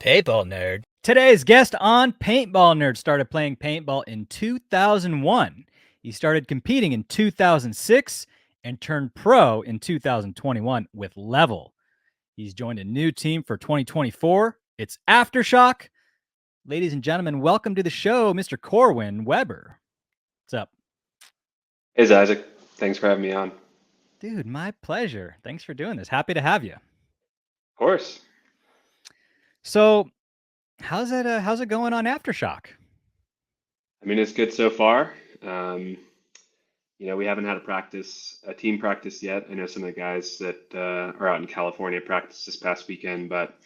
Paintball nerd. Today's guest on Paintball Nerd started playing paintball in 2001. He started competing in 2006 and turned pro in 2021 with Level. He's joined a new team for 2024. It's Aftershock. Ladies and gentlemen, welcome to the show, Mr. Corwin Weber. What's up? Hey, Zyzek. Thanks for having me on. Of Dude, my pleasure. Thanks for doing this. Happy to have you. course. So, how's it going on Aftershock? I mean, it's good so far. We haven't had a team practice yet. I know some of the guys that are out in California practiced this past weekend, but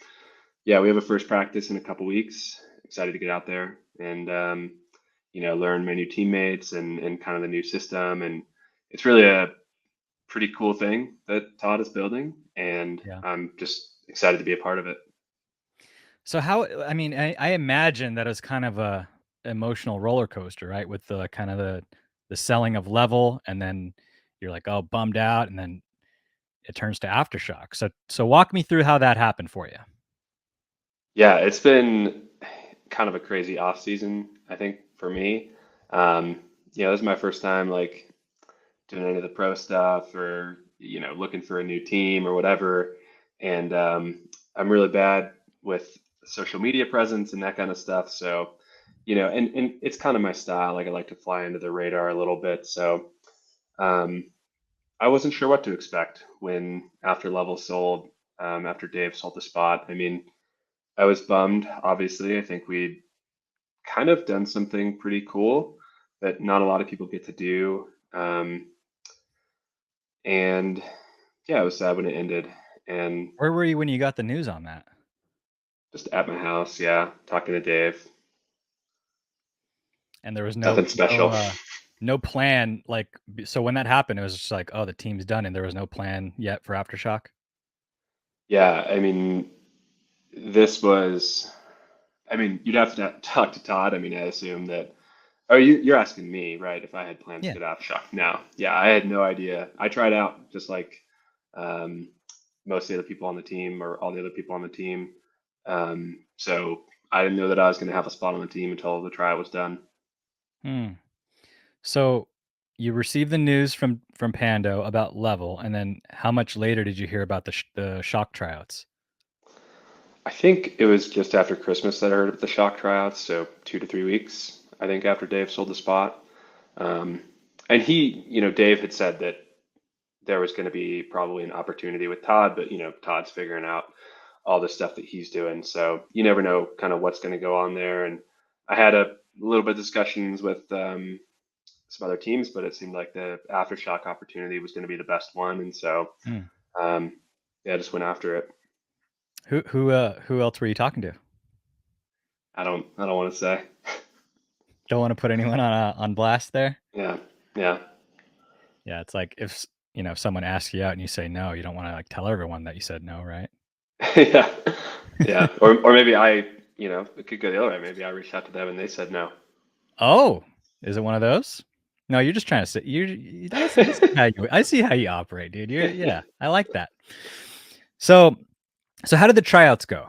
yeah, we have a first practice in a couple weeks. Excited to get out there and learn my new teammates and kind of the new system. And it's really a pretty cool thing that Todd is building, and Yeah. I'm just excited to be a part of it. So I imagine that it's kind of a emotional roller coaster, right? With the kind of the selling of Level, and then you're like, oh, bummed out, and then it turns to Aftershock. So walk me through how that happened for you. Yeah, it's been kind of a crazy off season, I think, for me. This is my first time like doing any of the pro stuff or looking for a new team or whatever. And I'm really bad with social media presence and that kind of stuff. So, and it's kind of my style. Like I like to fly under the radar a little bit. So um, I wasn't sure what to expect when after Level sold, after Dave sold the spot. I mean, I was bummed, obviously. I think we'd kind of done something pretty cool that not a lot of people get to do. And yeah, I was sad when it ended. And Where were you when you got the news on that? just at my house, yeah, talking to Dave. And there was Nothing special. no plan. So when that happened, it was just like, oh, the team's done, and there was no plan yet for Aftershock. Yeah, I mean, this was, I mean, you'd have to talk to Todd. I mean, I assume that, oh, you're asking me, right? If I had plans to Yeah. get Aftershock. No, yeah, I had no idea. I tried out just like um, most of the other people on the team or all the other people on the team. So I didn't know that I was going to have a spot on the team until the tryout was done. Hmm. So you received the news from Pando about Level, and then how much later did you hear about the Shock tryouts? I think it was just after Christmas that I heard of the shock tryouts, so 2 to 3 weeks, I think, after Dave sold the spot. Um, and Dave had said that there was going to be probably an opportunity with Todd, but Todd's figuring out all the stuff that he's doing, so you never know kind of what's going to go on there. And I had a little bit of discussions with some other teams, but it seemed like the Aftershock opportunity was going to be the best one, and so Hmm. um, yeah, I just went after it. Who else were you talking to? I don't want to say. Don't want to put anyone on blast there. Yeah, yeah. Yeah, it's like if someone asks you out and you say no, you don't want to like tell everyone that you said no, right? Yeah, yeah. Or maybe it could go the other way. Maybe I reached out to them and they said no. Oh, is it one of those? No, you're just trying to say I see how you operate, dude. Yeah, I like that. So how did the tryouts go?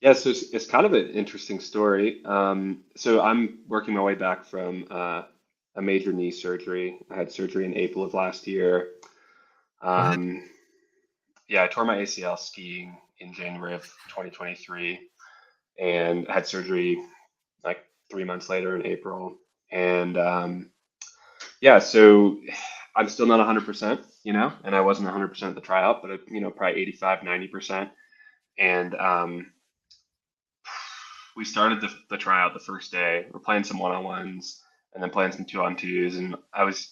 Yeah, so it's kind of an interesting story. So I'm working my way back from a major knee surgery. I had surgery in April of last year. What? Um, yeah, I tore my ACL skiing in January of 2023 and had surgery like 3 months later in April. And yeah, so I'm still not 100%, and I wasn't 100% at the tryout, but probably 85, 90%. And we started the tryout the first day. We're playing some one-on-ones and then playing some two-on-twos. And I was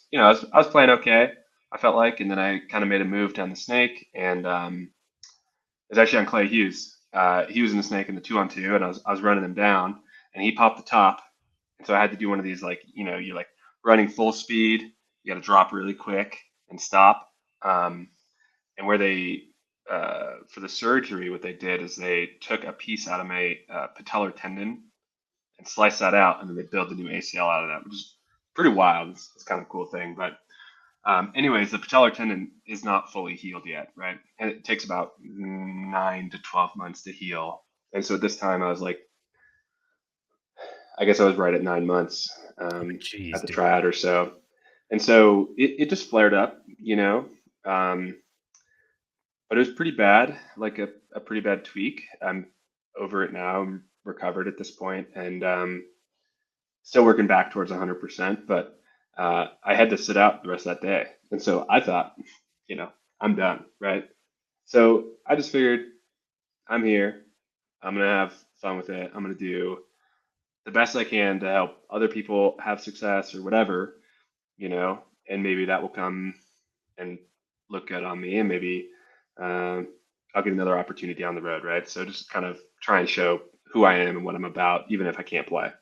playing okay, I felt like. And then I kind of made a move down the snake, and it was actually on Clay Hughes. He was in the snake in the two-on-two, and I was running him down, and he popped the top. And so I had to do one of these, like, you're like running full speed. You got to drop really quick and stop. And where they for the surgery, what they did is they took a piece out of my patellar tendon and sliced that out, and then they built a new ACL out of that, which is pretty wild. It's kind of a cool thing. But Anyways, the patellar tendon is not fully healed yet, right? And it takes about 9 to 12 months to heal. And so at this time, I was like, I guess I was right at 9 months at Jeez, the dude. tryout or so. And so it just flared up, um, but it was pretty bad, like a pretty bad tweak. I'm over it now. I'm recovered at this point, and still working back towards 100%. But I had to sit out the rest of that day, and so I thought, you know, I'm done, right? So I just figured I'm here. I'm gonna have fun with it. I'm gonna do the best I can to help other people have success or whatever, and maybe that will come and look good on me, and maybe um, I'll get another opportunity down the road, right? So just kind of try and show who I am and what I'm about, even if I can't play.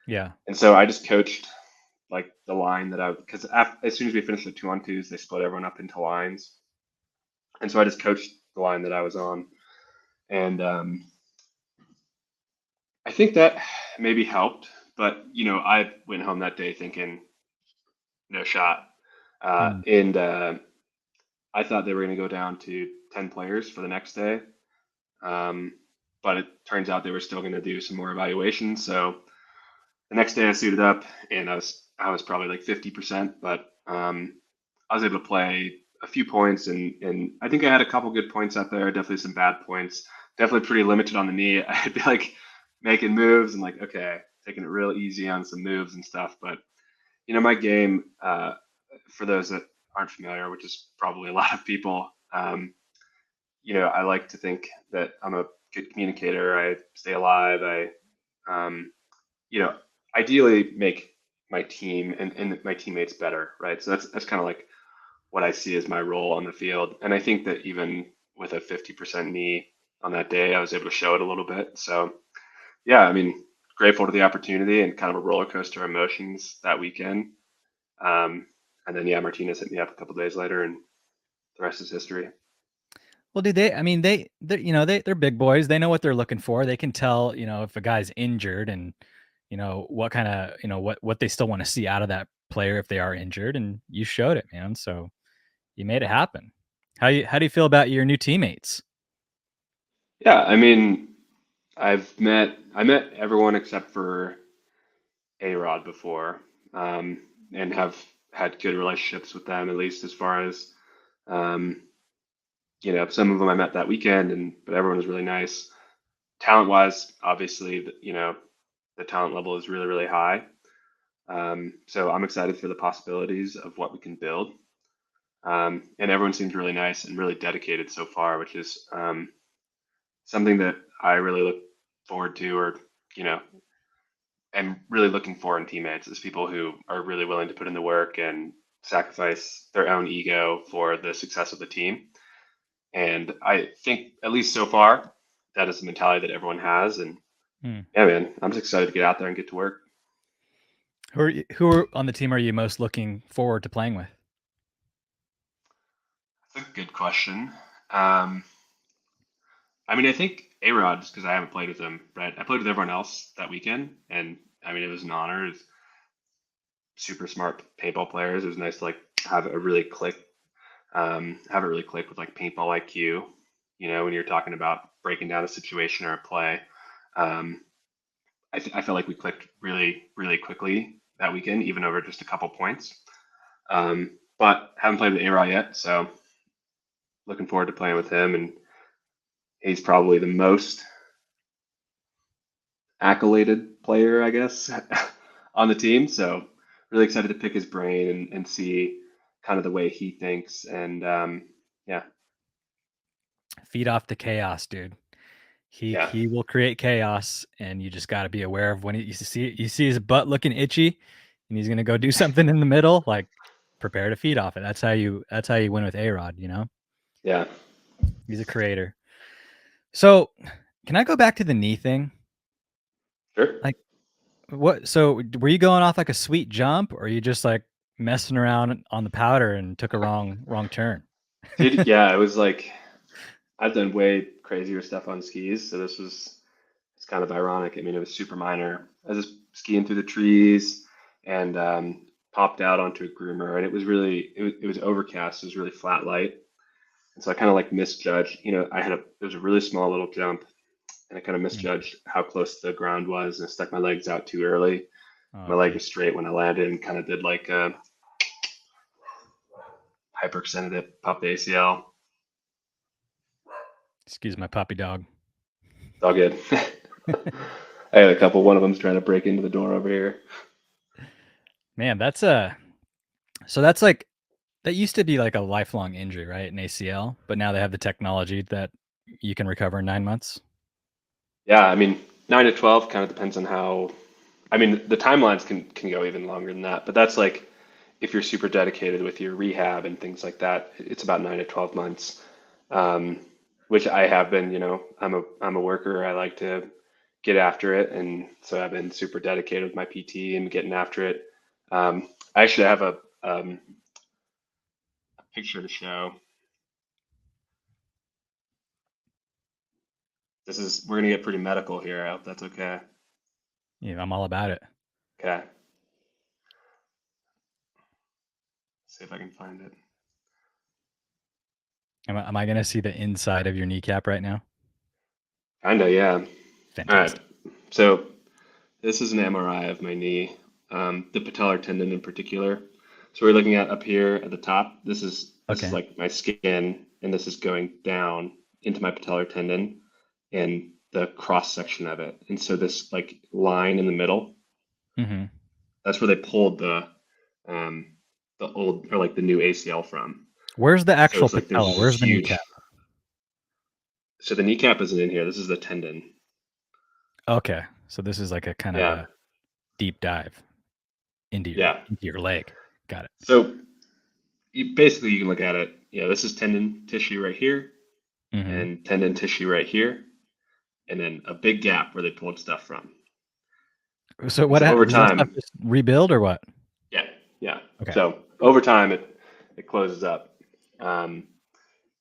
Yeah. And so I just coached like the line that because as soon as we finished the 2-on-2s, they split everyone up into lines, and so I just coached the line that I was on, and I think that maybe helped. But I went home that day thinking no shot, Mm. and I thought they were going to go down to 10 players for the next day. Um, but it turns out they were still going to do some more evaluations. So the next day I suited up, and I was probably like 50%, but I was able to play a few points, and I think I had a couple good points out there, definitely some bad points, definitely pretty limited on the knee. I'd be like making moves and like, okay, taking it real easy on some moves and stuff. But my game, for those that aren't familiar, which is probably a lot of people, I like to think that I'm a good communicator. I stay alive. Um, you know, ideally make my team and my teammates better, right? So that's kind of like what I see as my role on the field. And I think that even with a 50% knee on that day, I was able to show it a little bit. So yeah, I mean, grateful to the opportunity and kind of a roller coaster of emotions that weekend. Um, and then yeah, Martinez hit me up a couple days later, and the rest is history. Well, do they? I mean, they're big boys. They know what they're looking for. They can tell, if a guy's injured and, what kind of, what they still want to see out of that player if they are injured. And you showed it, man. So you made it happen. How do you feel about your new teammates? Yeah, I mean, I met everyone except for A-Rod before, and have had good relationships with them, at least as far as um, some of them I met that weekend, but everyone was really nice. Talent wise, obviously, the talent level is really, really high. So I'm excited for the possibilities of what we can build. And everyone seems really nice and really dedicated so far, which is something that I really look forward to, or you know, am really looking for in teammates, is people who are really willing to put in the work and sacrifice their own ego for the success of the team. And I think, at least so far, that is the mentality that everyone has. And Hmm. yeah, man, I'm just excited to get out there and get to work. Who on the team are you most looking forward to playing with? That's a good question. Um, I mean, I think A-Rod, just because I haven't played with him, right? I played with everyone else that weekend, and I mean, it was an honor. It was super smart paintball players. It was nice to like have it really click with like paintball IQ. When you're talking about breaking down a situation or a play, um, I felt like we clicked really, really quickly that weekend, even over just a couple points. But haven't played with A-Rod yet, so looking forward to playing with him. And he's probably the most accoladed player, I guess, on the team. So really excited to pick his brain and see kind of the way he thinks. And yeah, Feed off the chaos, dude. yeah, He will create chaos, and you just got to be aware of when you see his butt looking itchy, and he's gonna go do something in the middle. Like, prepare to feed off it. That's how you win with A-Rod. yeah, He's a creator. So, can I go back to the knee thing? sure. Like, what? So, were you going off like a sweet jump, or are you just like messing around on the powder and took a wrong turn? Dude, yeah, it was like I've done way crazier stuff on skis, so it's kind of ironic. I mean, it was super minor. I was just skiing through the trees, and popped out onto a groomer, and it was overcast. It was really flat light, and so I kind of like misjudged. It was a really small little jump, and I kind of Mm. misjudged how close the ground was, and I stuck my legs out too early. My Oh, leg gee. was straight when I landed, and kind of did like a hyperextended it, popped the ACL. Excuse my puppy dog. It's all good. I had a couple. One of them's trying to break into the door over here. Man, that's like that used to be like a lifelong injury, right? An ACL, but now they have the technology that you can recover in 9 months. Yeah, I mean, 9 to 12 kind of depends on how. I mean, the timelines can go even longer than that, but that's like if you're super dedicated with your rehab and things like that, it's about 9 to 12 months. Um, which I have been. I'm a worker. I like to get after it, and so I've been super dedicated with my PT and getting after it. I actually have a picture to show. We're gonna get pretty medical here. I hope that's okay. Yeah, I'm all about it. Okay. See if I can find it. Am I going to see the inside of your kneecap right now? Kinda, yeah. All right. Fantastic. So this is an MRI of my knee, the patellar tendon in particular. So we're looking at up here at the top. This is Okay. like my skin, and this is going down into my patellar tendon and the cross section of it. And so this like line in the middle, Mm-hmm. that's where they pulled um, the old or like the new ACL from. Where's the So actual it's like there's patella? just Where's this the huge. kneecap? So the kneecap isn't in here. This is the tendon. Okay, so this is like a kind of Yeah, a deep dive into your yeah. into your leg. Got it. So you can look at it. Yeah, this is tendon tissue right here, Mm-hmm. and tendon tissue right here, and then a big gap where they pulled stuff from. So And what so over does that stuff time, just rebuild or what? yeah, yeah. Okay. So over time, it closes up, um,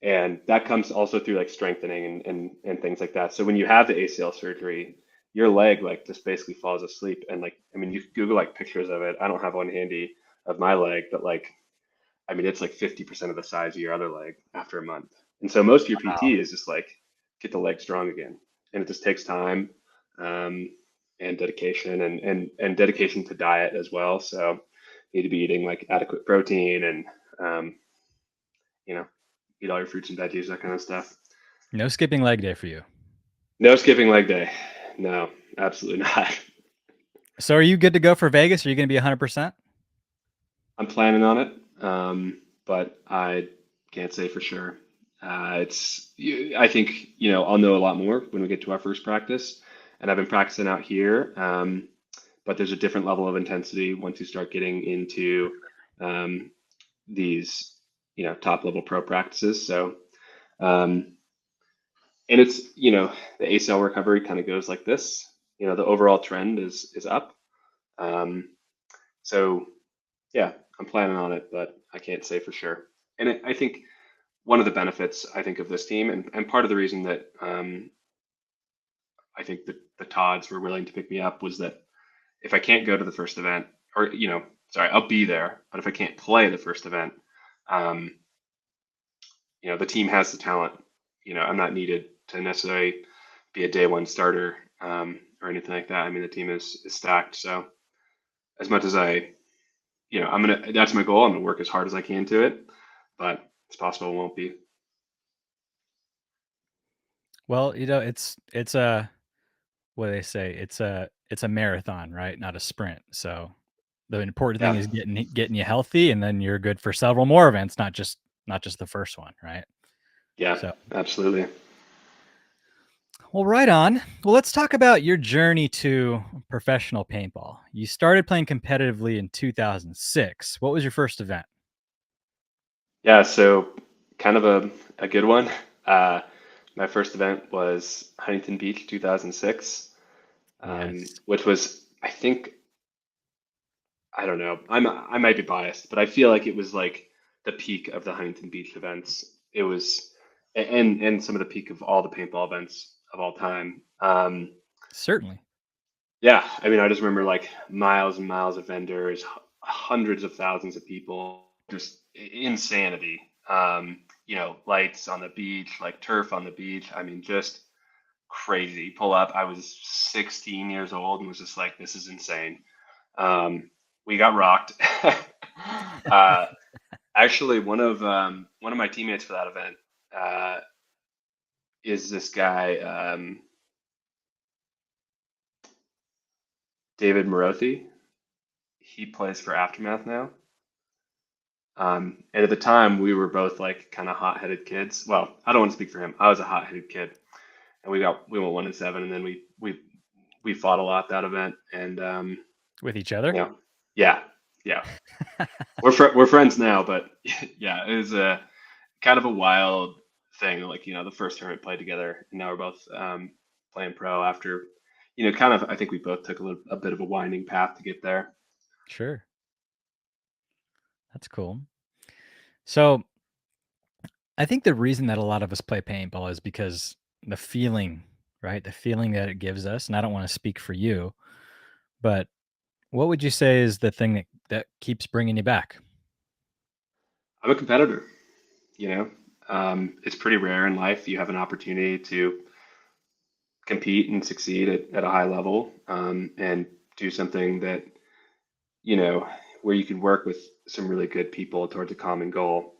and that comes also through like strengthening and things like that. So when you have the ACL surgery, your leg like just basically falls asleep, and like I mean, you could Google like pictures of it. I don't have one handy of my leg, but like I mean, it's like 50% of the size of your other leg after a month. And so most of your PT is just like get the leg strong again. And it just takes time, um, and dedication and dedication to diet as well. So you need to be eating like adequate protein and, um, you know, eat all your fruits and veggies, that kind of stuff. No skipping leg day for you. No skipping leg day. No, absolutely not. So are you good to go for Vegas? Are you going to be 100%? I'm planning on it, but I can't say for sure. I think, I'll know a lot more when we get to our first practice. And I've been practicing out here, but there's a different level of intensity once you start getting into um, these, top level pro practices. So, um, and the ACL recovery kind of goes like this. The overall trend is up. Um, so yeah, I'm planning on it, but I can't say for sure. And I think one of the benefits I think of this team, and part of the reason that I think that the Todds were willing to pick me up was that if I can't go to the first event, or sorry, I'll be there, but if I can't play the first event, um, the team has the talent. I'm not needed to necessarily be a day one starter, or anything like that. I mean, the team is stacked. So as much as that's my goal. I'm gonna work as hard as I can to it, but it's possible it won't be. Well, it's a what do they say? It's a marathon, right? Not a sprint. So the important thing Yeah, is getting you healthy, and then you're good for several more events, not just the first one, right? yeah, So, absolutely. well, right on. Well, let's talk about your journey to professional paintball. You started playing competitively in 2006. What was your first event? Yeah, so kind of a good one. Uh, my first event was Huntington Beach 2006, Yes, which was, I think, I don't know, I might be biased, but I feel like it was like the peak of the Huntington Beach events. It was, and some of the peak of all the paintball events of all time. certainly. Yeah, I mean, I just remember like miles and miles of vendors, hundreds of thousands of people, just insanity. Lights on the beach, like turf on the beach. I mean, just crazy. Pull up. I was 16 years old and was just like, this is insane. We got rocked. uh, Actually, one of my teammates for that event is this guy, David Morothi. He plays for Aftermath now. And at the time, we were both like kind of hot-headed kids. Well, I don't want to speak for him. I was a hot-headed kid, and we went 1-7, and then we fought a lot that event, and With each other? Yeah, yeah. We're friends now, but yeah, it was a kind of a wild thing. Like, the first tournament played together, and now we're both playing pro after, kind of. I think we both took a bit of a winding path to get there. Sure. That's cool. So I think the reason that a lot of us play paintball is because the feeling, right? The feeling that it gives us. And I don't want to speak for you, but what would you say is the thing that keeps bringing you back? I'm a competitor. It's pretty rare in life you have an opportunity to compete and succeed at a high level, and do something that, where you can work with some really good people towards a common goal.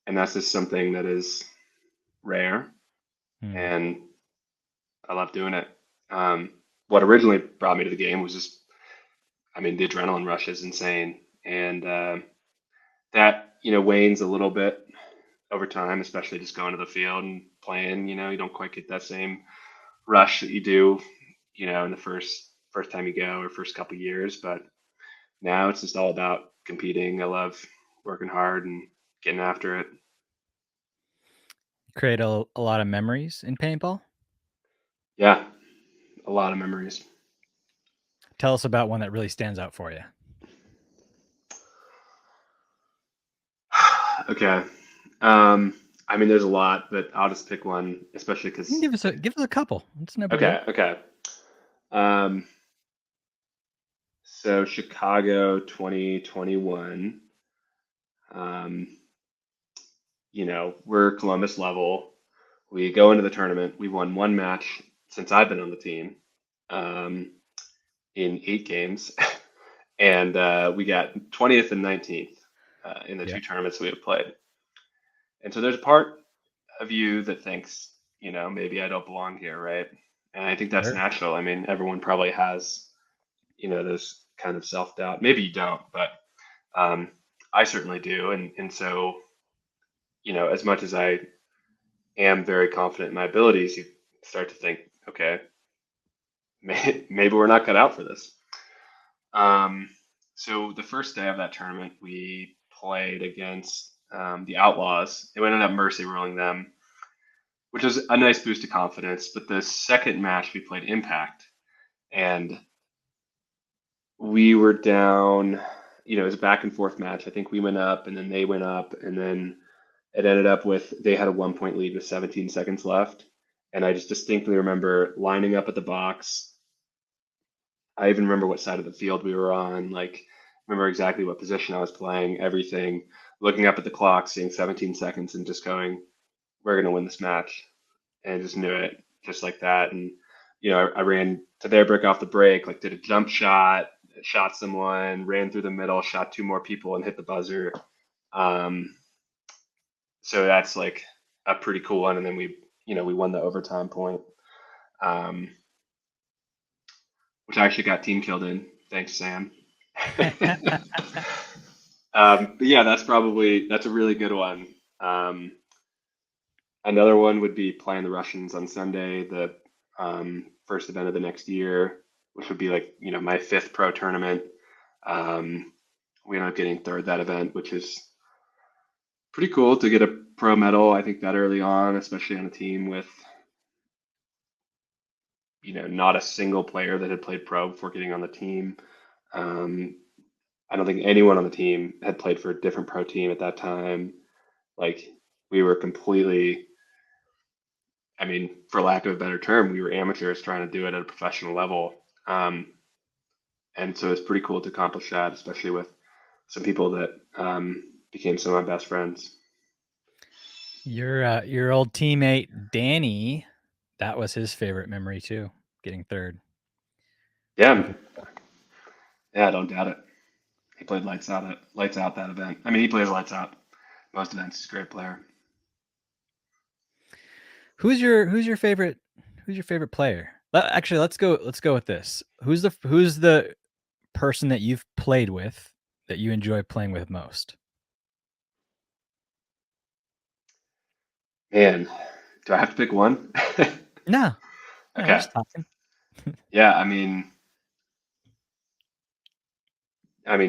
And that's just something that is rare, Hmm. and I love doing it. What originally brought me to the game was just, I mean, the adrenaline rush is insane, and that wanes a little bit over time, especially just going to the field and playing. You don't quite get that same rush that you do, in the first time you go or first couple years. But now it's just all about competing. I love working hard and getting after it. Create a lot of memories in paintball. Yeah, a lot of memories. Tell us about one that really stands out for you. Okay. I mean, there's a lot, but I'll just pick one, especially You can because. give us a couple. It's no big deal. Okay. Um, so Chicago 2021. Um, we're Columbus level. We go into the tournament. We won one match since I've been on the team, um, in 8 games, and we got 20th and 19th in the Yeah. two tournaments we have played. And so there's a part of you that thinks, maybe I don't belong here, right? And I think that's Sure. natural. I mean, everyone probably has, this kind of self-doubt. Maybe you don't, but um, I certainly do. And so, as much as I am very confident in my abilities, you start to think, okay, maybe we're not cut out for this. Um, so the first day of that tournament, we played against the Outlaws. We ended up mercy ruling them, which was a nice boost of confidence. But the second match, we played Impact, and we were down. It was a back and forth match. I think we went up, and then they went up, and then it ended up with they had a 1 point lead with 17 seconds left. And I just distinctly remember lining up at the box. I even remember what side of the field we were on, like, remember exactly what position I was playing, everything, looking up at the clock, seeing 17 seconds, and just going, we're going to win this match. And I just knew it just like that. And, I ran to their brick off the break, like, did a jump shot, shot someone, ran through the middle, shot two more people, and hit the buzzer. Um, so that's like a pretty cool one. And then we won the overtime point, um, which I actually got team killed in. Thanks, Sam. But yeah, that's a really good one. Um, Another one would be playing the Russians on Sunday, the first event of the next year, which would be like my fifth pro tournament. We ended up getting third that event, which is pretty cool to get a pro medal. I think that early on, especially on a team with not a single player that had played pro before getting on the team. Um, I don't think anyone on the team had played for a different pro team at that time. Like, we were completely, I mean, for lack of a better term, we were amateurs trying to do it at a professional level. And so it's pretty cool to accomplish that, especially with some people that became some of my best friends. Your old teammate Danny, that was his favorite memory too, getting third. Yeah, yeah, I don't doubt it. He played lights out that event. I mean, he plays lights out most events. He's a great player. Who's your favorite player? Actually, let's go with this. Who's the person that you've played with that you enjoy playing with most? Man, do I have to pick one? No, no, we're Okay. just talking. Yeah, I mean,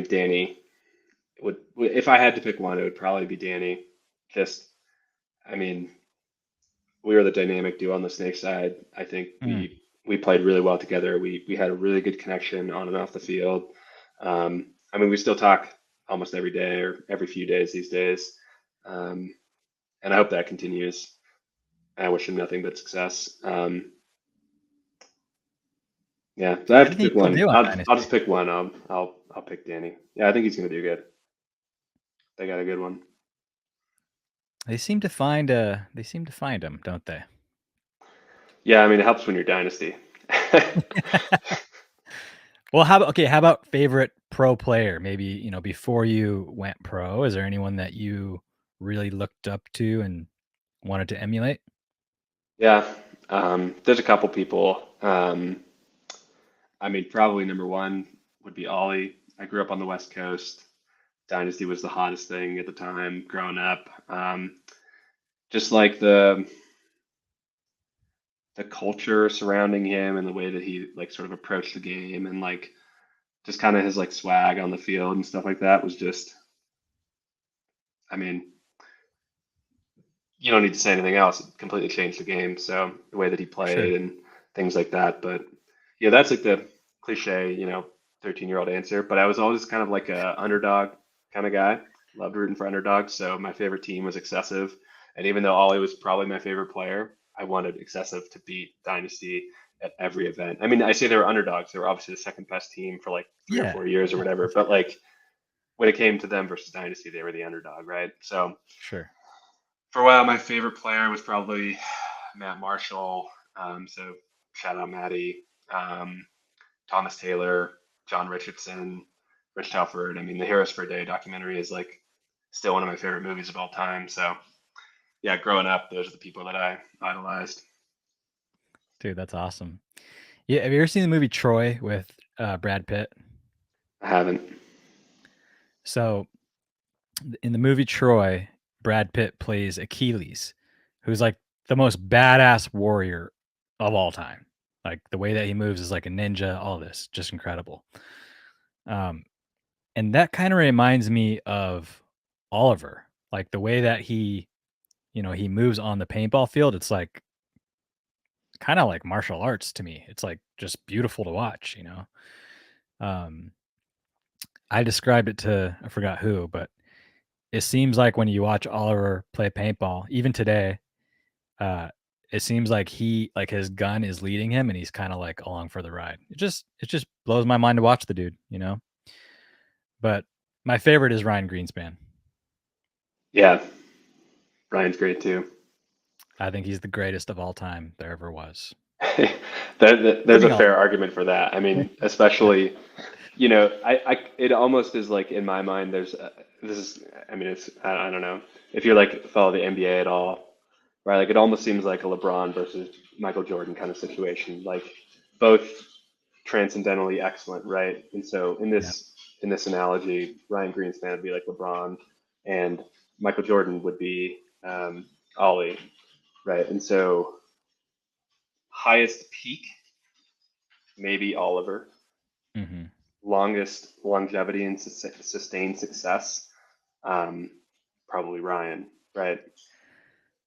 Danny if I had to pick one, it would probably be Danny. Just, I mean, we were the dynamic duo on the snake side. I think Mm. we played really well together. We had a really good connection on and off the field. I mean, we still talk almost every day or every few days these days, um, and I hope that continues. I wish him nothing but success. Yeah, so I How have to did he pick still one. do on I'll Dynasty? just pick one. I'll pick Danny. Yeah, I think he's gonna do good. They got a good one. They seem to find him, don't they? Yeah, I mean, it helps when you're dynasty. Well, how about favorite pro player? Maybe, before you went pro, is there anyone that you really looked up to and wanted to emulate? Yeah, there's a couple people. I mean, probably number one would be Ollie. I grew up on the West Coast. Dynasty was the hottest thing at the time growing up. Just like the culture surrounding him and the way that he like sort of approached the game and like just kind of his like swag on the field and stuff like that was just, I mean, you don't need to say anything else. It completely changed the game. So the way that he Sure. played and things like that. But yeah, that's like the cliche, 13-year-old answer. But I was always kind of like a underdog kind of guy. Loved rooting for underdogs. So my favorite team was Excessive. And even though Ollie was probably my favorite player, I wanted Excessive to beat Dynasty at every event. I mean, I say they were underdogs. They were obviously the second best team for like 3 or 4 Yeah. years or Yeah, whatever. for sure. But like when it came to them versus Dynasty, they were the underdog, right? So Sure. for a while, my favorite player was probably Matt Marshall. So shout out Matty, Thomas Taylor, John Richardson, Rich Telford. I mean, the Heroes for a Day documentary is like still one of my favorite movies of all time. So yeah, growing up, those are the people that I idolized. Dude, that's awesome. Yeah, have you ever seen the movie Troy with Brad Pitt? I haven't. So in the movie Troy, Brad Pitt plays Achilles, who's like the most badass warrior of all time. Like the way that he moves is like a ninja, all this, just incredible. Um, and that kind of reminds me of Oliver. Like the way that he moves on the paintball field, it's like kind of like martial arts to me. It's like just beautiful to watch. Um, I described it to I forgot who, but it seems like when you watch Oliver play paintball, even today, uh, it seems like his gun is leading him and he's kind of like along for the ride. It just blows my mind to watch the dude. But my favorite is Ryan Greenspan. Yeah, Ryan's great too. I think he's the greatest of all time there ever was. There's a Living all fair argument for that. I mean, yeah, especially it almost is like in my mind. This is, I mean, I don't know if you're like follow the NBA at all, right? Like it almost seems like a LeBron versus Michael Jordan kind of situation. Like both transcendentally excellent, right? And so yeah. in this analogy, Ryan Greenspan would be like LeBron, and Michael Jordan would be Ollie, right? And so highest peak, maybe Oliver. Hmm. Longest longevity and sustained success, um, probably Ryan, right?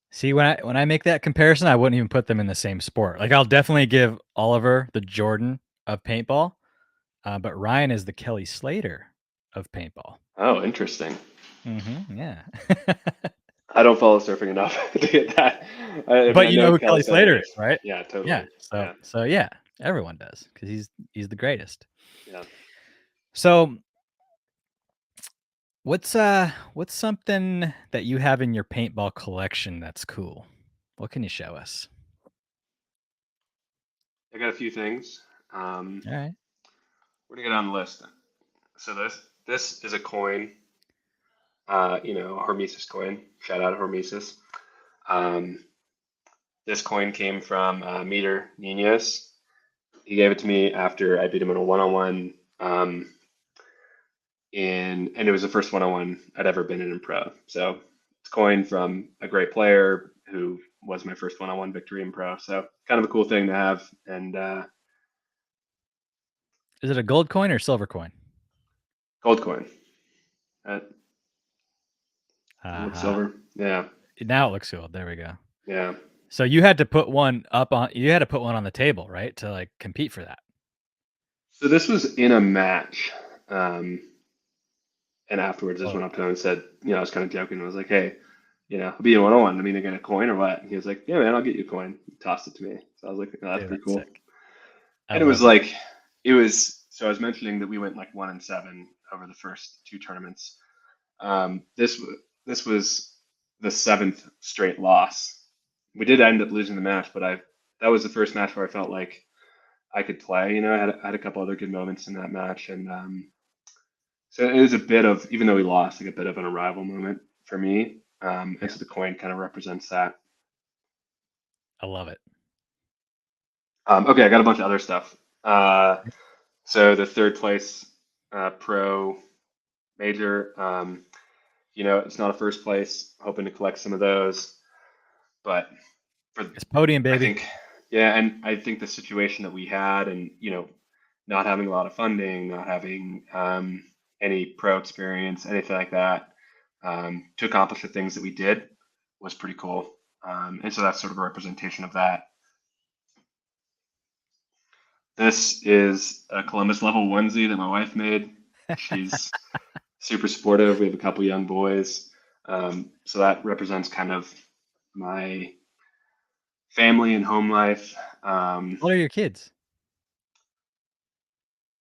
See, when I make that comparison, I wouldn't even put them in the same sport. Like I'll definitely give Oliver the Jordan of paintball, but Ryan is the Kelly Slater of paintball. Oh, interesting. Yeah. I don't follow surfing enough to get that. I mean, But I you know know who who Kelly Kelly Slater Slater is, is. right? Yeah, Yeah. totally. So Yeah, so yeah, everyone does because he's the greatest. yeah. So What's something that you have in your paintball collection that's cool? What can you show us? I got a few things. All right. Where to get on the list? So this is a coin, a Hormesis coin. Shout out Hormesis. Um, this coin came from Meter Nunez. He gave it to me after I beat him in a one-on-one, and it was the first one-on-one I'd ever been in pro. So it's a coin from a great player who was my first one-on-one victory in pro. So kind of a cool thing to have, and Is it a gold coin or silver coin? gold coin. Uh, looks Uh-huh. silver. Yeah, Now it looks gold. There we go. yeah. So you had to put one on the table, right? To like compete for that. So this was in a match, and afterwards I just Oh, went up to him and said, I was kind of joking. I was like, hey, I'll be in one-on-one. I mean, I get a coin or what? And he was like, yeah, man, I'll get you a coin. He tossed it to me. So I was like, oh, that's dude, pretty that's cool. sick. I And it was love it. like, so I was mentioning that we went like 1-7 over the first two tournaments. This was the seventh straight loss. We did end up losing the match, but that was the first match where I felt like I could play. I had a couple other good moments in that match, and so it was a bit of, even though we lost, like a bit of an arrival moment for me. And Yeah, so the coin kind of represents that. I love it. Okay, I got a bunch of other stuff. So the third place pro major, it's not a first place. Hoping to collect some of those, but for It's podium, I baby. think, yeah, and I think the situation that we had, and not having a lot of funding, not having any pro experience, anything like that, to accomplish the things that we did was pretty cool. And so that's sort of a representation of that. This is a Columbus level onesie that my wife made. She's super supportive. We have a couple young boys. So that represents kind of my family and home life. What are your kids?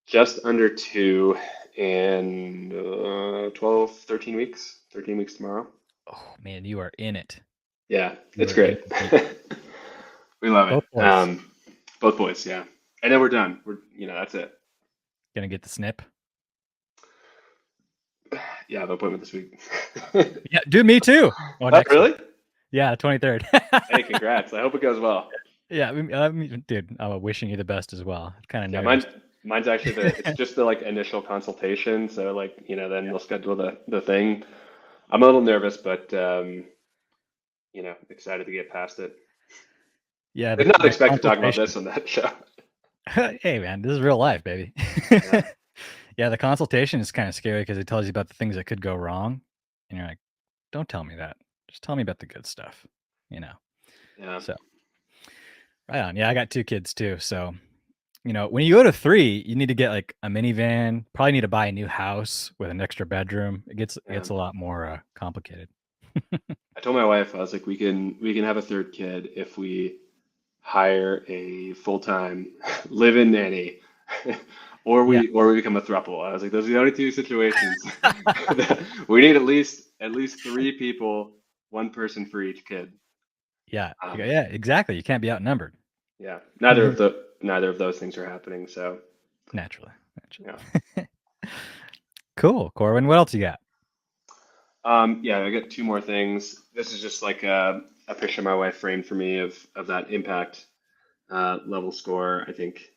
Just under two in 12, 13 weeks. 13 weeks tomorrow. Oh man, you are in it. Yeah, You it's are in great. it deep. We love it. Both boys Both boys, yeah. And then we're done. That's it. gonna get the snip. Yeah, I have an appointment this week. Yeah, dude, me too. Oh, Oh, next week. really? Yeah, 23rd. Hey, congrats. I hope it goes well. Yeah, dude, I'm wishing you the best as well. I'm kind of Yeah, nervous. mine's actually it's just the like initial consultation. So like, then Yeah, they'll schedule the thing. I'm a little nervous, but excited to get past it. yeah. Did The not the expect to talk about consultation. this on that show. Hey, man, this is real life, baby. Yeah, Yeah, the consultation is kind of scary because it tells you about the things that could go wrong, and you're like, "Don't tell me that. Just tell me about the good stuff." You know. yeah. So right on. Yeah, I got two kids too. So when you go to three, you need to get like a minivan. Probably need to buy a new house with an extra bedroom. It gets Yeah. a lot more complicated. I told my wife, I was like, we can have a third kid if we hire a full-time live-in nanny, or Yeah. we become a throuple. I was like, those are the only two situations. We need at least three people, one person for each kid. Yeah. Um, Yeah. Exactly. You can't be outnumbered. yeah, neither of those things are happening. So Naturally. yeah, Naturally. Cool, Corwin. What else you got? yeah, I got two more things. This is just like a picture my wife framed for me of that impact level score. I think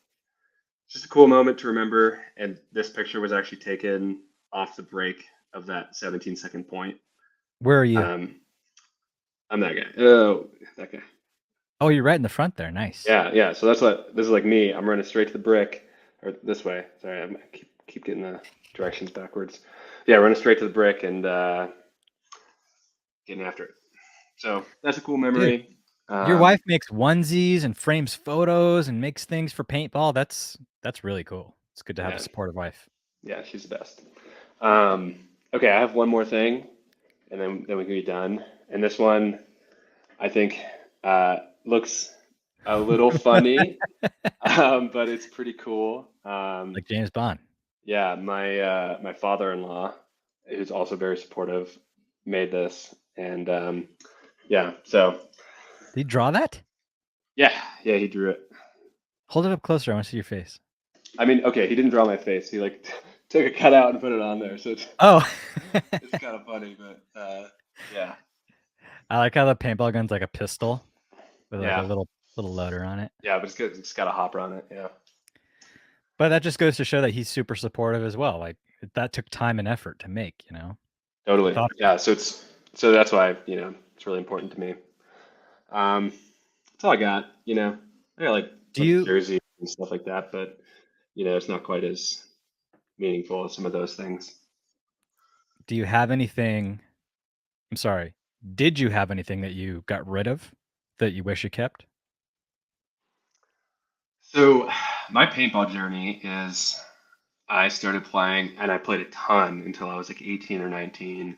just a cool moment to remember. And this picture was actually taken off the break of that 17-second point. Where are you? Um, I'm that guy. Oh, that guy. Oh, you're right in the front there. Nice. Yeah, yeah. So this is like me. I'm running straight to the brick, or this way. Sorry, I keep getting the directions backwards. Yeah, running straight to the brick and getting after it. So that's a cool Dude, memory. your wife makes onesies and frames photos and makes things for paintball. That's really cool. It's good to have a Yeah, supportive wife. yeah, she's the best. Okay, I have one more thing, and then we can be done. And this one, I think, looks a little funny, but it's pretty cool. Like James Bond. Yeah, my father-in-law. who's also very supportive, made this, and yeah, so Did he draw that? yeah, yeah, he drew it. Hold it up closer. I want to see your face. I mean, okay, he didn't draw my face. He like took a cutout and put it on there, so Oh, it's kind of funny, but yeah, I like how the paintball gun's like a pistol with like a yeah, little loader on it. yeah, but it's got a hopper on it. Yeah, But that just goes to show that he's super supportive as well. Like that took time and effort to make, you know. He totally. thought about Yeah, so that's why it's really important to me. Um, that's all I got. I got like a it. bunch of jerseys and stuff like that, but it's not quite as meaningful as some of those things. Do you have anything? I'm sorry. Did you have anything that you got rid of that you wish you kept? So my paintball journey is I started playing and I played a ton until I was like 18 or 19.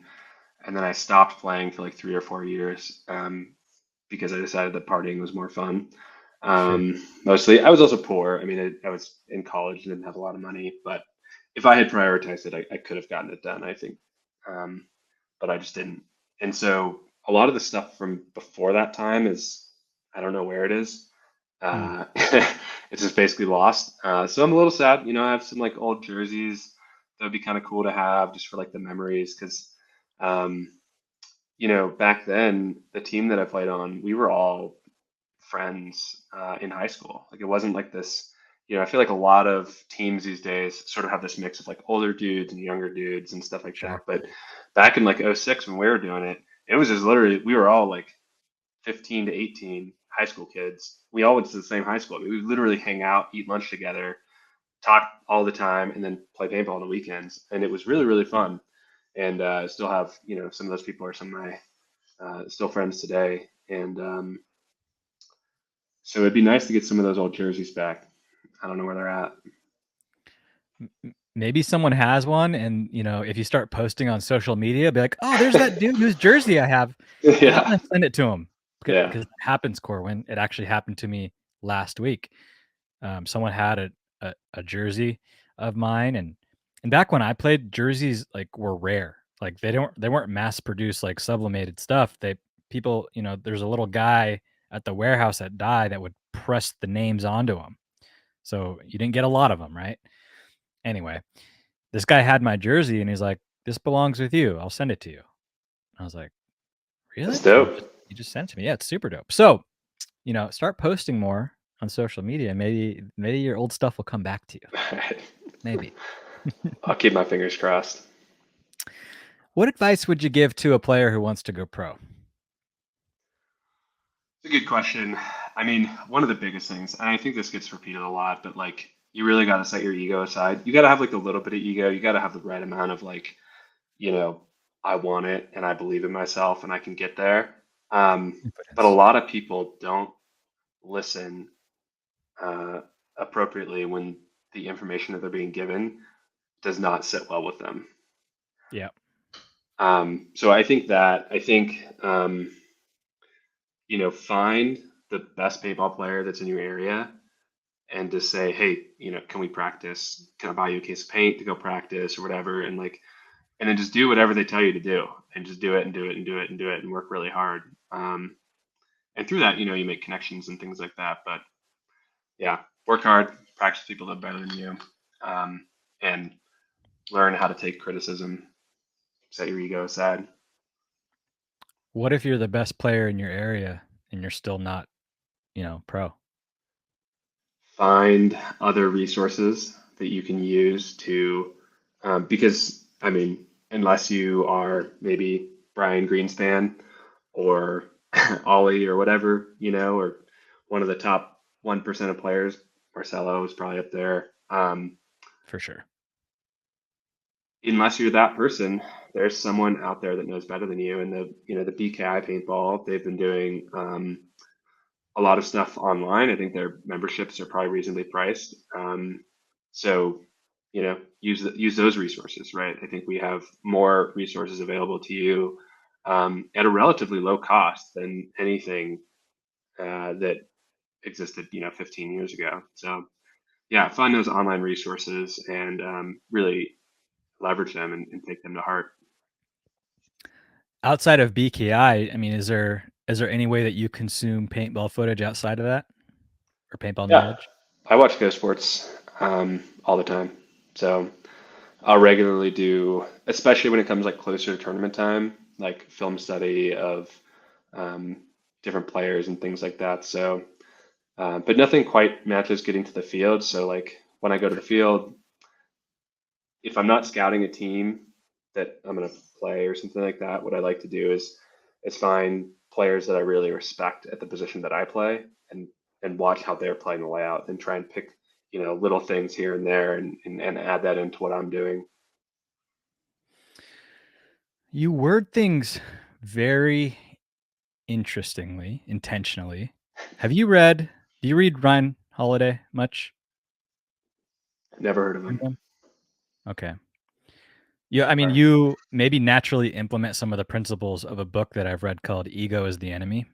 And then I stopped playing for like 3 or 4 years because I decided that partying was more fun. Sure. Mostly, I was also poor. I mean, I was in college and didn't have a lot of money, but if I had prioritized it, I could have gotten it done, I think. Um, but I just didn't. And so a lot of the stuff from before that time is, I don't know where it is. Hmm. It's just basically lost. So I'm a little sad. I have some like old jerseys that would be kind of cool to have just for like the memories because, um, back then the team that I played on, we were all friends in high school. Like it wasn't like this. I feel like a lot of teams these days sort of have this mix of like older dudes and younger dudes and stuff like that. Sure. But back in like '06 when we were doing it, it was just literally we were all like 15 to 18 high school kids. We all went to the same high school. We would literally hang out, eat lunch together, talk all the time, and then play paintball on the weekends. And it was really, really fun. And I still have, some of those people are some of my still friends today. And so it'd be nice to get some of those old jerseys back. I don't know where they're at. Maybe someone has one, and if you start posting on social media, be like, "Oh, there's that dude whose jersey I have. I'm Yeah, gonna send it to him." yeah. Because it happens, Corwin. It actually happened to me last week. Someone had a jersey of mine, and back when I played, jerseys like were rare. Like they weren't mass produced like sublimated stuff. People, there's a little guy at the warehouse at Dye that would press the names onto them. So you didn't get a lot of them, right? Anyway, this guy had my jersey and he's like, "This belongs with you. I'll send it to you." I was like, That's "Really?" So dope. you just sent it to me. Yeah, it's super dope. So, start posting more on social media. Maybe your old stuff will come back to you. All right. Maybe. I'll keep my fingers crossed. What advice would you give to a player who wants to go pro? It's a good question. I mean, one of the biggest things, and I think this gets repeated a lot, but like you really got to set your ego aside. You got to have like a little bit of ego. You got to have the right amount of like, you know, I want it and I believe in myself and I can get there. But a Confidence. lot of people don't listen uh, appropriately when the information that they're being given does not sit well with them. Yeah. So I think find the best paintball player that's in your area and just say, hey, can we practice? Can I buy you a case of paint to go practice or whatever? And then just do whatever they tell you to do and just do it and do it and do it and do it and work really hard. And through that, you make connections and things like that. But yeah, work hard, practice people that are better than you, and learn how to take criticism, set your ego aside. What if you're the best player in your area and you're still not, pro? Find other resources that you can use because I mean, unless you are maybe Brian Greenspan or Ollie or whatever, or one of the top 1% of players, Marcelo is probably up there. For sure. Unless you're that person, there's someone out there that knows better than you. And the BKI paintball, they've been doing a lot of stuff online. I think their memberships are probably reasonably priced. So, use those resources, right? I think we have more resources available to you at a relatively low cost than anything that existed, 15 years ago. So, yeah, find those online resources and really leverage them and take them to heart. Outside of BKI, I mean, is there any way that you consume paintball footage outside of that, or paintball Yeah, knowledge? I watch Go Sports all the time. So I'll regularly do, especially when it comes like closer to tournament time, like film study of um, different players and things like that. So, but nothing quite matches getting to the field. So like when I go to the field, if I'm not scouting a team that I'm going to play or something like that, what I like to do is find players that I really respect at the position that I play and watch how they're playing the layout and try and pick, little things here and there and add that into what I'm doing. You word things very interestingly, intentionally. Do you read Ryan Holiday much? Never heard of them. Anyone? Okay. Yeah, I mean, Right. you maybe naturally implement some of the principles of a book that I've read called Ego is the Enemy.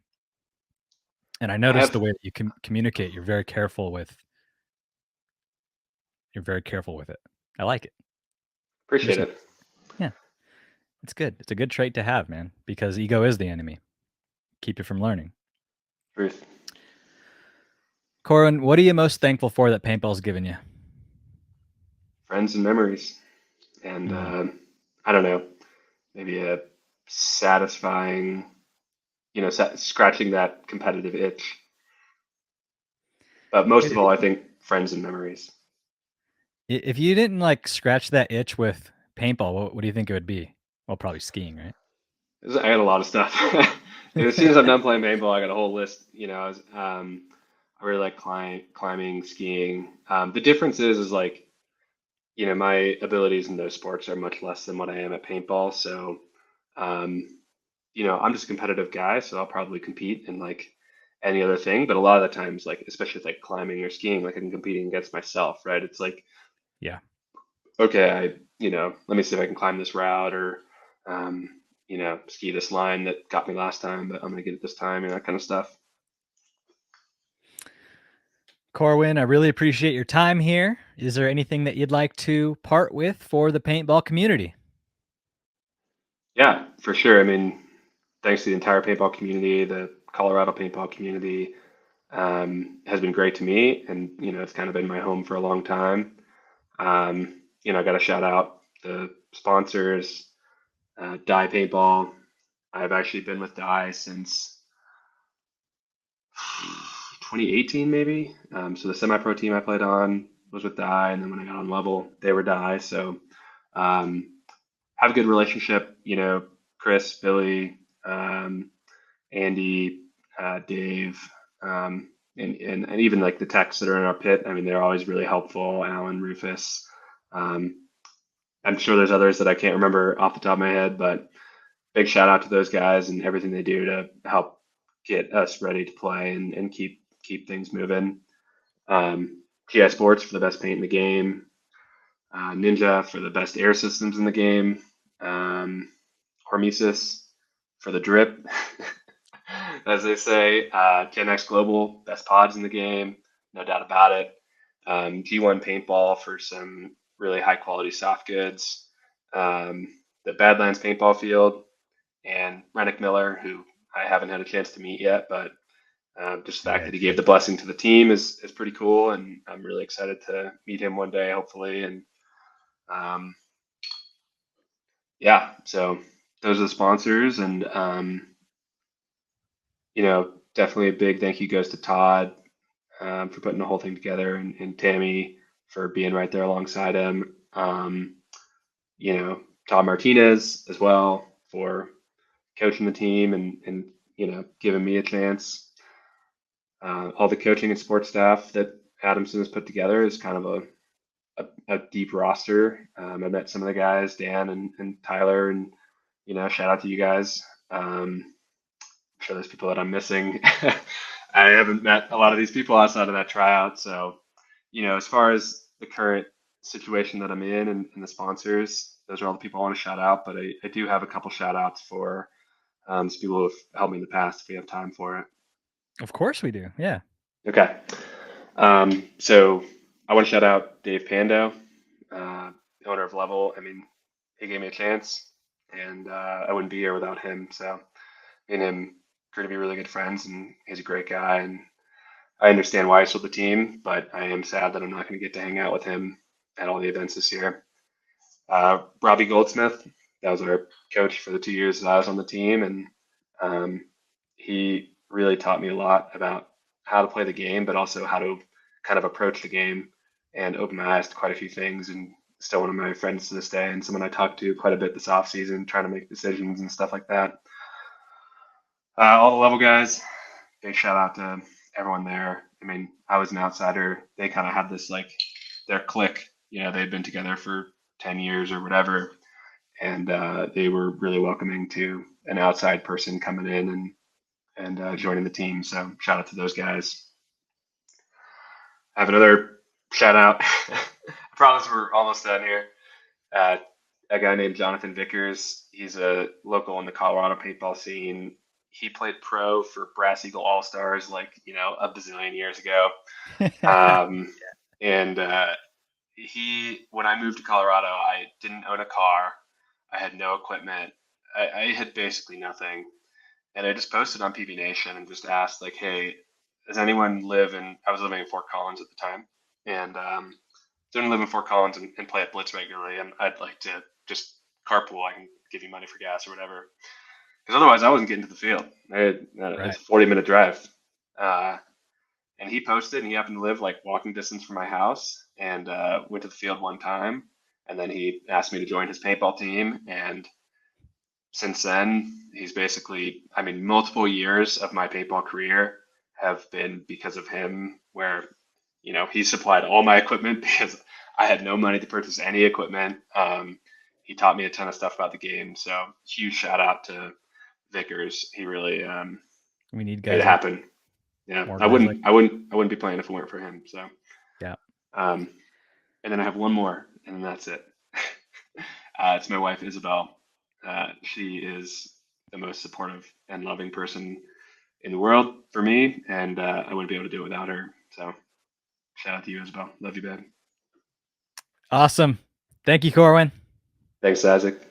And I I noticed the have way that you communicate, you're very careful with it. I like it. You appreciate just, it. yeah, it's good. It's a good trait to have, man, because ego is the enemy. Keep you from learning. Truth. Corwin, what are you most thankful for that paintball's given you? Friends and memories. And Mm. I don't know, maybe a satisfying, scratching that competitive itch. But most of all, I think friends and memories. If you didn't like scratch that itch with paintball, what do you think it would be? Well, probably skiing, right? I got a lot of stuff. As soon as I'm done playing paintball, I got a whole list. I really like climbing, skiing. The difference is like, my abilities in those sports are much less than what I am at paintball. So, um, I'm just a competitive guy, so I'll probably compete in like any other thing. But a lot of the times, like especially with like climbing or skiing, like I'm competing against myself, right? It's like, Yeah. okay, let me see if I can climb this route or, ski this line that got me last time, but I'm gonna get it this time and that kind of stuff. Corwin, I really appreciate your time here. Is there anything that you'd like to part with for the paintball community? Yeah, for sure. I mean, thanks to the entire paintball community, the Colorado paintball community has been great to me, and it's kind of been my home for a long time. I got to shout out the sponsors, Dye Paintball. I've actually been with Dye since 2018, maybe. So the semi-pro team I played on was with Dye, and then when I got on level, they were Dye. So um, have a good relationship. Chris, Billy, Andy, Dave, and even like the techs that are in our pit. I mean, they're always really helpful. Alan, Rufus. Um, I'm sure there's others that I can't remember off the top of my head, but big shout out to those guys and everything they do to help get us ready to play and keep things moving. GI Sports for the best paint in the game. Ninja for the best air systems in the game. Hormesis for the drip, as they say. Gen X Global, best pods in the game, no doubt about it. G1 Paintball for some really high quality soft goods. The Badlands Paintball Field, and Rennick Miller, who I haven't had a chance to meet yet, but just the fact Right. that he gave the blessing to the team is pretty cool, and I'm really excited to meet him one day, hopefully. And um, yeah, so those are the sponsors, and definitely a big thank you goes to Todd for putting the whole thing together, and Tammy for being right there alongside him. Todd Martinez as well for coaching the team and giving me a chance. All the coaching and sports staff that Adamson has put together is kind of a deep roster. I met some of the guys, Dan and Tyler, and shout out to you guys. I'm sure there's people that I'm missing. I haven't met a lot of these people outside of that tryout. So, as far as the current situation that I'm in and the sponsors, those are all the people I want to shout out. But I do have a couple shout outs for some people who have helped me in the past if we have time for it. Of course we do. Yeah. Okay. So I want to shout out Dave Pando, uh, owner of Level. I mean, he gave me a chance, and I wouldn't be here without him. So me and him grew to be really good friends, and he's a great guy. And I understand why he's with the team, but I am sad that I'm not going to get to hang out with him at all the events this year. Robbie Goldsmith, that was our coach for the 2 years that I was on the team, and he really taught me a lot about how to play the game, but also how to kind of approach the game and open my eyes to quite a few things. And still one of my friends to this day, and someone I talked to quite a bit this off season, trying to make decisions and stuff like that. All the level guys, big shout out to everyone there. I mean, I was an outsider. They kind of had this like their clique. You know, they'd been together for 10 years or whatever, and they were really welcoming to an outside person coming in and joining the team. So shout out to those guys. I have another shout out. I promise we're almost done here. Uh, a guy named Jonathan Vickers. He's a local in the Colorado paintball scene. He played pro for Brass Eagle All Stars like, a bazillion years ago. And when I moved to Colorado, I didn't own a car. I had no equipment. I had basically nothing. And I just posted on PB Nation and just asked, like, hey, does anyone I was living in Fort Collins at the time. And does anyone live in Fort Collins and play at Blitz regularly? And I'd like to just carpool. I can give you money for gas or whatever. Because otherwise I wasn't getting to the field. It's a 40-minute drive. And he posted, and he happened to live like walking distance from my house, and went to the field one time. And then he asked me to join his paintball team. And since then, he's basically, multiple years of my paintball career have been because of him, where, he supplied all my equipment because I had no money to purchase any equipment. He taught me a ton of stuff about the game. So huge shout out to Vickers. He really we need made it happen. Yeah, I wouldn't be playing if it weren't for him. So yeah. And then I have one more, and that's it. It's my wife, Isabel. She is the most supportive and loving person in the world for me, and I wouldn't be able to do it without her. So shout out to you, Isabel. Love you, babe. Awesome. Thank you, Corwin. Thanks, Zyzek.